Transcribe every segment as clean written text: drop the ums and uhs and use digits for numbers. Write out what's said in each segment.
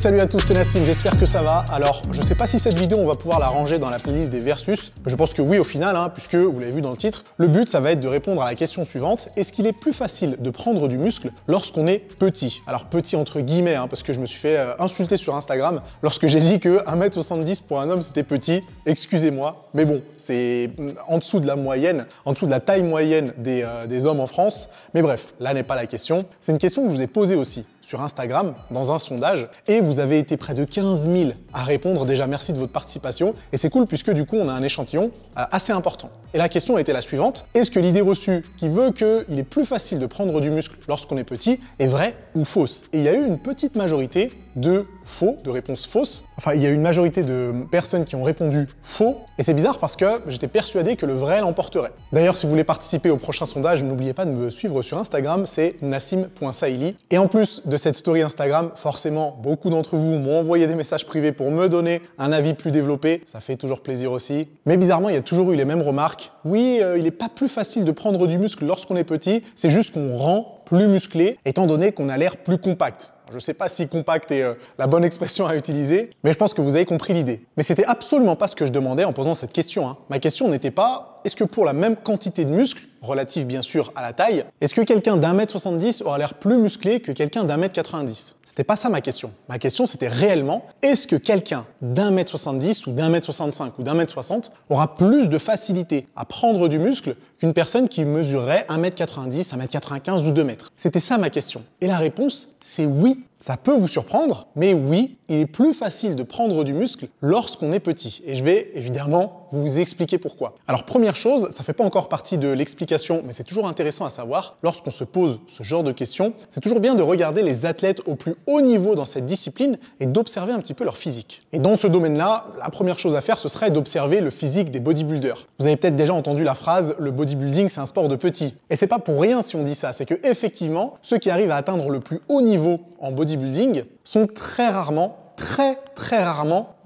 Salut à tous, c'est Nassim, j'espère que ça va. Alors, je sais pas si cette vidéo, on va pouvoir la ranger dans la playlist des versus. Je pense que oui au final, puisque vous l'avez vu dans le titre. Le but, ça va être de répondre à la question suivante. Est-ce qu'il est plus facile de prendre du muscle lorsqu'on est petit? Alors, petit entre guillemets, parce que je me suis fait insulter sur Instagram lorsque j'ai dit que 1m70 pour un homme, c'était petit. Excusez-moi, mais bon, c'est en dessous de la moyenne, en dessous de la taille moyenne des hommes en France. Mais bref, là n'est pas la question. C'est une question que je vous ai posée aussi sur Instagram, dans un sondage, et vous avez été près de 15 000 à répondre. Déjà, merci de votre participation. Et c'est cool puisque du coup, on a un échantillon assez important. Et la question était la suivante. Est-ce que l'idée reçue qui veut qu'il est plus facile de prendre du muscle lorsqu'on est petit est vraie ou fausse? Et il y a eu une petite majorité de faux, de réponses fausses. Enfin, il y a eu une majorité de personnes qui ont répondu faux. Et c'est bizarre parce que j'étais persuadé que le vrai l'emporterait. D'ailleurs, si vous voulez participer au prochain sondage, n'oubliez pas de me suivre sur Instagram, c'est nassim.saili. Et en plus de cette story Instagram, forcément, beaucoup d'entre vous m'ont envoyé des messages privés pour me donner un avis plus développé. Ça fait toujours plaisir aussi. Mais bizarrement, il y a toujours eu les mêmes remarques. Oui, il n'est pas plus facile de prendre du muscle lorsqu'on est petit, c'est juste qu'on rend plus musclé, étant donné qu'on a l'air plus compact. Je ne sais pas si compact est la bonne expression à utiliser, mais je pense que vous avez compris l'idée. Mais c'était absolument pas ce que je demandais en posant cette question. Ma question n'était pas, est-ce que pour la même quantité de muscles, relative bien sûr à la taille, est-ce que quelqu'un d'1m70 aura l'air plus musclé que quelqu'un d'1m90? C'était pas ça ma question. Ma question c'était réellement, est-ce que quelqu'un d'1m70 ou d'1m65 ou d'1m60 aura plus de facilité à prendre du muscle qu'une personne qui mesurerait 1m90, 1m95 ou 2 m? C'était ça ma question. Et la réponse, c'est oui. Ça peut vous surprendre, mais oui, il est plus facile de prendre du muscle lorsqu'on est petit. Et je vais évidemment vous expliquer pourquoi. Alors première chose, ça fait pas encore partie de l'explication, mais c'est toujours intéressant à savoir, lorsqu'on se pose ce genre de questions, c'est toujours bien de regarder les athlètes au plus haut niveau dans cette discipline et d'observer un petit peu leur physique. Et dans ce domaine-là, la première chose à faire, ce serait d'observer le physique des bodybuilders. Vous avez peut-être déjà entendu la phrase « le bodybuilding, c'est un sport de petits ». Et c'est pas pour rien si on dit ça, c'est que effectivement, ceux qui arrivent à atteindre le plus haut niveau en bodybuilding sont très rarement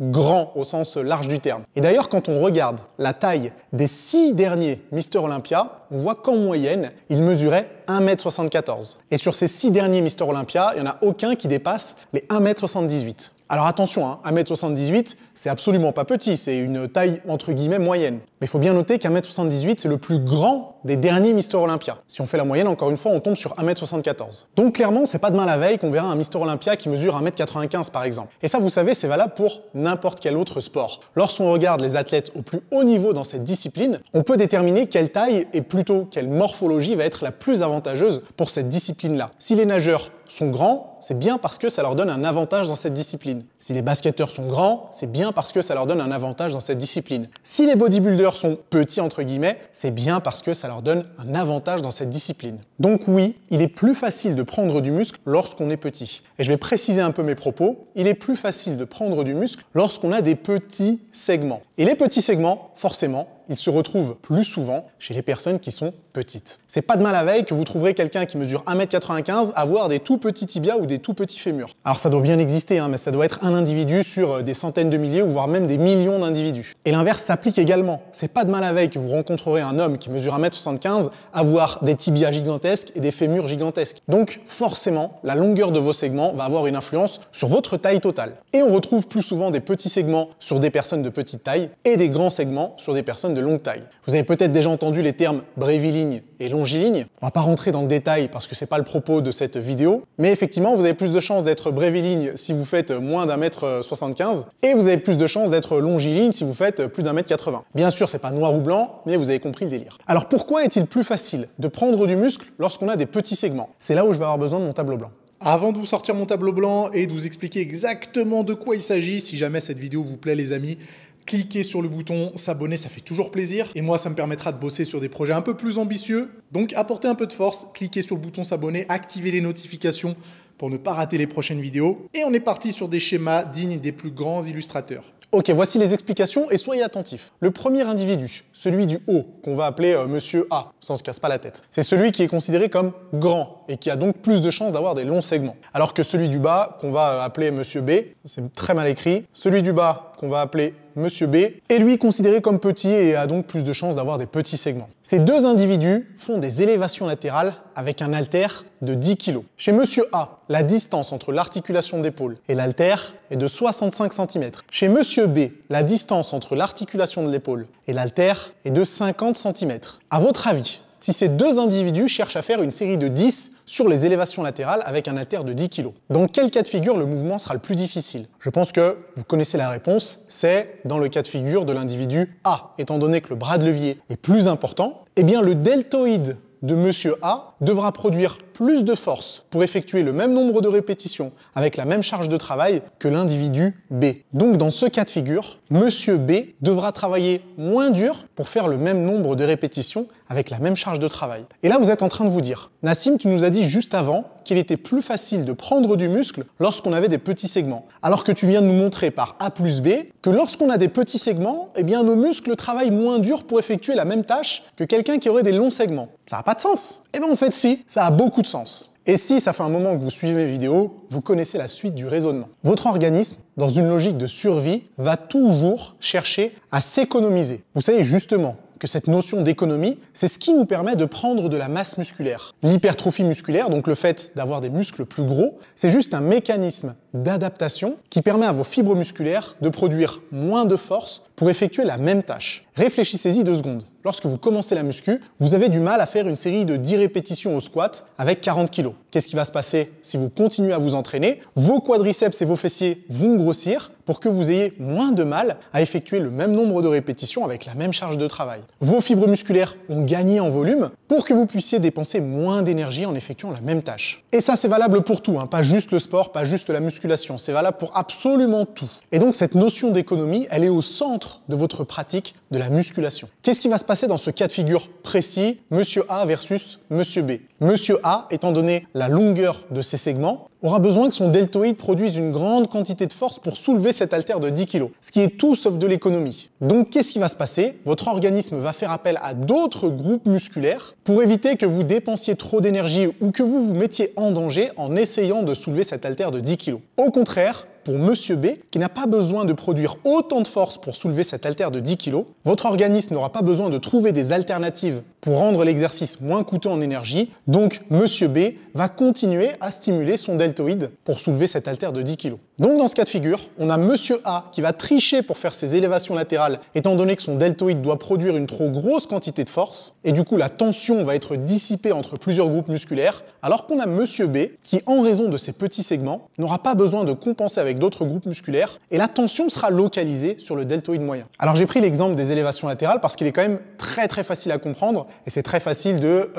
grands au sens large du terme. Et d'ailleurs, quand on regarde la taille des 6 derniers Mister Olympia, on voit qu'en moyenne, ils mesuraient 1m74. Et sur ces 6 derniers Mister Olympia, il n'y en a aucun qui dépasse les 1m78. Alors attention, 1m78, c'est absolument pas petit, c'est une taille entre guillemets moyenne. Mais il faut bien noter qu'1m78, c'est le plus grand des derniers Mister Olympia. Si on fait la moyenne, encore une fois, on tombe sur 1m74. Donc clairement, c'est pas demain la veille qu'on verra un Mister Olympia qui mesure 1m95 par exemple. Et ça, vous savez, c'est valable pour n'importe quel autre sport. Lorsqu'on regarde les athlètes au plus haut niveau dans cette discipline, on peut déterminer quelle taille et plutôt quelle morphologie va être la plus avantageuse pour cette discipline-là. Si les nageurs sont grands, c'est bien parce que ça leur donne un avantage dans cette discipline. Si les basketteurs sont grands, c'est bien parce que ça leur donne un avantage dans cette discipline. Si les bodybuilders sont petits entre guillemets, c'est bien parce que ça leur donne un avantage dans cette discipline. Donc oui, il est plus facile de prendre du muscle lorsqu'on est petit. Et je vais préciser un peu mes propos. Il est plus facile de prendre du muscle lorsqu'on a des petits segments. Et les petits segments, forcément, ils se retrouvent plus souvent chez les personnes qui sont petites. C'est pas demain la veille que vous trouverez quelqu'un qui mesure 1m95 avoir des tout petits tibias ou des tout petits fémurs. Alors ça doit bien exister, mais ça doit être un individu sur des centaines de milliers ou voire même des millions d'individus. Et l'inverse s'applique également. C'est pas demain la veille que vous rencontrerez un homme qui mesure 1m75 avoir des tibias gigantesques et des fémurs gigantesques. Donc forcément, la longueur de vos segments va avoir une influence sur votre taille totale. Et on retrouve plus souvent des petits segments sur des personnes de petite taille et des grands segments sur des personnes de longue taille. Vous avez peut-être déjà entendu les termes bréviligne et longiligne. On va pas rentrer dans le détail parce que c'est pas le propos de cette vidéo, mais effectivement, vous avez plus de chances d'être bréviligne si vous faites moins d'1m75 et vous avez plus de chances d'être longiligne si vous faites plus d'1m80. Bien sûr, c'est pas noir ou blanc, mais vous avez compris le délire. Alors pourquoi est-il plus facile de prendre du muscle lorsqu'on a des petits segments? C'est là où je vais avoir besoin de mon tableau blanc. Avant de vous sortir mon tableau blanc et de vous expliquer exactement de quoi il s'agit, si jamais cette vidéo vous plaît les amis, cliquez sur le bouton s'abonner, ça fait toujours plaisir. Et moi, ça me permettra de bosser sur des projets un peu plus ambitieux. Donc apportez un peu de force, cliquez sur le bouton s'abonner, activez les notifications pour ne pas rater les prochaines vidéos. Et on est parti sur des schémas dignes des plus grands illustrateurs. Ok, voici les explications et soyez attentifs. Le premier individu, celui du haut, qu'on va appeler Monsieur A, ça on se casse pas la tête, c'est celui qui est considéré comme grand et qui a donc plus de chances d'avoir des longs segments. Alors que celui du bas, qu'on va appeler Monsieur B, c'est très mal écrit, celui du bas, qu'on va appeler Monsieur B, est lui considéré comme petit et a donc plus de chances d'avoir des petits segments. Ces deux individus font des élévations latérales avec un haltère de 10 kg. Chez Monsieur A, la distance entre l'articulation d'épaule et l'haltère est de 65 cm. Chez Monsieur B, la distance entre l'articulation de l'épaule et l'haltère est de 50 cm. À votre avis, si ces deux individus cherchent à faire une série de 10 sur les élévations latérales avec un haltère de 10 kg, dans quel cas de figure le mouvement sera le plus difficile? Je pense que vous connaissez la réponse, c'est dans le cas de figure de l'individu A. Étant donné que le bras de levier est plus important, eh bien le deltoïde de Monsieur A devra produire plus de force pour effectuer le même nombre de répétitions avec la même charge de travail que l'individu B. Donc dans ce cas de figure, Monsieur B devra travailler moins dur pour faire le même nombre de répétitions avec la même charge de travail. Et là, vous êtes en train de vous dire, Nassim, tu nous as dit juste avant qu'il était plus facile de prendre du muscle lorsqu'on avait des petits segments. Alors que tu viens de nous montrer par A plus B que lorsqu'on a des petits segments, eh bien nos muscles travaillent moins dur pour effectuer la même tâche que quelqu'un qui aurait des longs segments. Ça n'a pas de sens. Eh bien en fait si, ça a beaucoup de sens. Et si ça fait un moment que vous suivez mes vidéos, vous connaissez la suite du raisonnement. Votre organisme, dans une logique de survie, va toujours chercher à s'économiser. Vous savez justement que cette notion d'économie, c'est ce qui nous permet de prendre de la masse musculaire. L'hypertrophie musculaire, donc le fait d'avoir des muscles plus gros, c'est juste un mécanisme d'adaptation qui permet à vos fibres musculaires de produire moins de force pour effectuer la même tâche. Réfléchissez-y 2 secondes. Lorsque vous commencez la muscu, vous avez du mal à faire une série de 10 répétitions au squat avec 40 kg. Qu'est-ce qui va se passer si vous continuez à vous entraîner? Vos quadriceps et vos fessiers vont grossir pour que vous ayez moins de mal à effectuer le même nombre de répétitions avec la même charge de travail. Vos fibres musculaires ont gagné en volume pour que vous puissiez dépenser moins d'énergie en effectuant la même tâche. Et ça, c'est valable pour tout, pas juste le sport, pas juste la musculation, c'est valable pour absolument tout. Et donc cette notion d'économie, elle est au centre de votre pratique de la musculation. Qu'est-ce qui va se passer dans ce cas de figure précis, Monsieur A versus Monsieur B? Monsieur A, étant donné la longueur de ses segments, aura besoin que son deltoïde produise une grande quantité de force pour soulever cet haltère de 10 kg, ce qui est tout sauf de l'économie. Donc qu'est-ce qui va se passer? Votre organisme va faire appel à d'autres groupes musculaires pour éviter que vous dépensiez trop d'énergie ou que vous vous mettiez en danger en essayant de soulever cet haltère de 10 kg. Au contraire, pour Monsieur B, qui n'a pas besoin de produire autant de force pour soulever cet haltère de 10 kg, votre organisme n'aura pas besoin de trouver des alternatives pour rendre l'exercice moins coûteux en énergie, donc Monsieur B va continuer à stimuler son deltoïde pour soulever cet haltère de 10 kg. Donc dans ce cas de figure, on a Monsieur A qui va tricher pour faire ses élévations latérales étant donné que son deltoïde doit produire une trop grosse quantité de force, et du coup la tension va être dissipée entre plusieurs groupes musculaires, alors qu'on a Monsieur B qui, en raison de ses petits segments, n'aura pas besoin de compenser avec d'autres groupes musculaires, et la tension sera localisée sur le deltoïde moyen. Alors j'ai pris l'exemple des élévations latérales parce qu'il est quand même très facile à comprendre, et c'est très facile de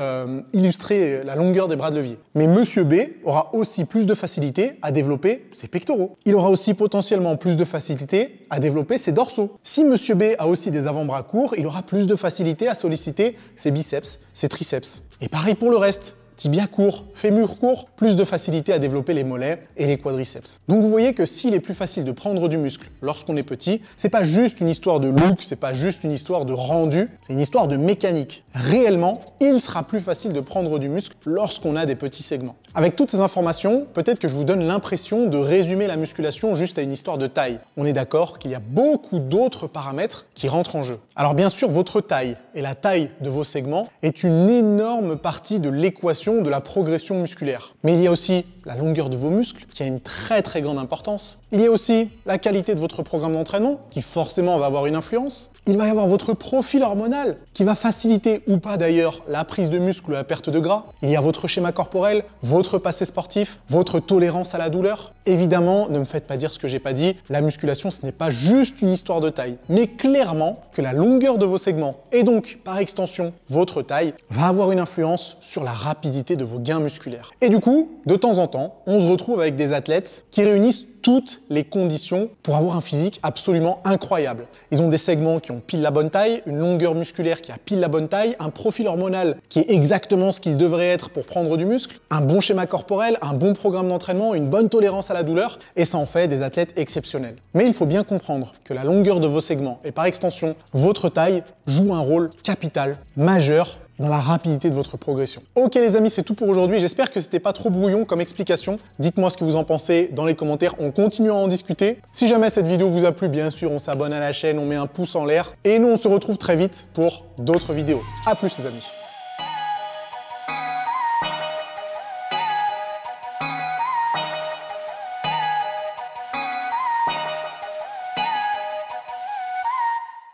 illustrer la longueur des bras de levier. Mais Monsieur B aura aussi plus de facilité à développer ses pectoraux. Il aura aussi potentiellement plus de facilité à développer ses dorsaux. Si Monsieur B a aussi des avant-bras courts, il aura plus de facilité à solliciter ses biceps, ses triceps. Et pareil pour le reste. Tibia court, fémur court, plus de facilité à développer les mollets et les quadriceps. Donc vous voyez que s'il est plus facile de prendre du muscle lorsqu'on est petit, c'est pas juste une histoire de look, c'est pas juste une histoire de rendu, c'est une histoire de mécanique. Réellement, il sera plus facile de prendre du muscle lorsqu'on a des petits segments. Avec toutes ces informations, peut-être que je vous donne l'impression de résumer la musculation juste à une histoire de taille. On est d'accord qu'il y a beaucoup d'autres paramètres qui rentrent en jeu. Alors bien sûr, votre taille et la taille de vos segments est une énorme partie de l'équation de la progression musculaire. Mais il y a aussi la longueur de vos muscles, qui a une très grande importance. Il y a aussi la qualité de votre programme d'entraînement, qui forcément va avoir une influence. Il va y avoir votre profil hormonal, qui va faciliter ou pas d'ailleurs la prise de muscle ou la perte de gras. Il y a votre schéma corporel, votre passé sportif, votre tolérance à la douleur. Évidemment, ne me faites pas dire ce que j'ai pas dit, la musculation ce n'est pas juste une histoire de taille, mais clairement que la longueur de vos segments, et donc par extension votre taille, va avoir une influence sur la rapidité de vos gains musculaires. Et du coup, de temps en temps, on se retrouve avec des athlètes qui réunissent toutes les conditions pour avoir un physique absolument incroyable. Ils ont des segments qui ont pile la bonne taille, une longueur musculaire qui a pile la bonne taille, un profil hormonal qui est exactement ce qu'il devrait être pour prendre du muscle, un bon schéma corporel, un bon programme d'entraînement, une bonne tolérance à la douleur, et ça en fait des athlètes exceptionnels. Mais il faut bien comprendre que la longueur de vos segments et par extension votre taille joue un rôle capital, majeur dans la rapidité de votre progression. Ok les amis, c'est tout pour aujourd'hui. J'espère que c'était pas trop brouillon comme explication. Dites-moi ce que vous en pensez dans les commentaires. On continue à en discuter. Si jamais cette vidéo vous a plu, bien sûr, on s'abonne à la chaîne, on met un pouce en l'air. Et nous, on se retrouve très vite pour d'autres vidéos. À plus les amis.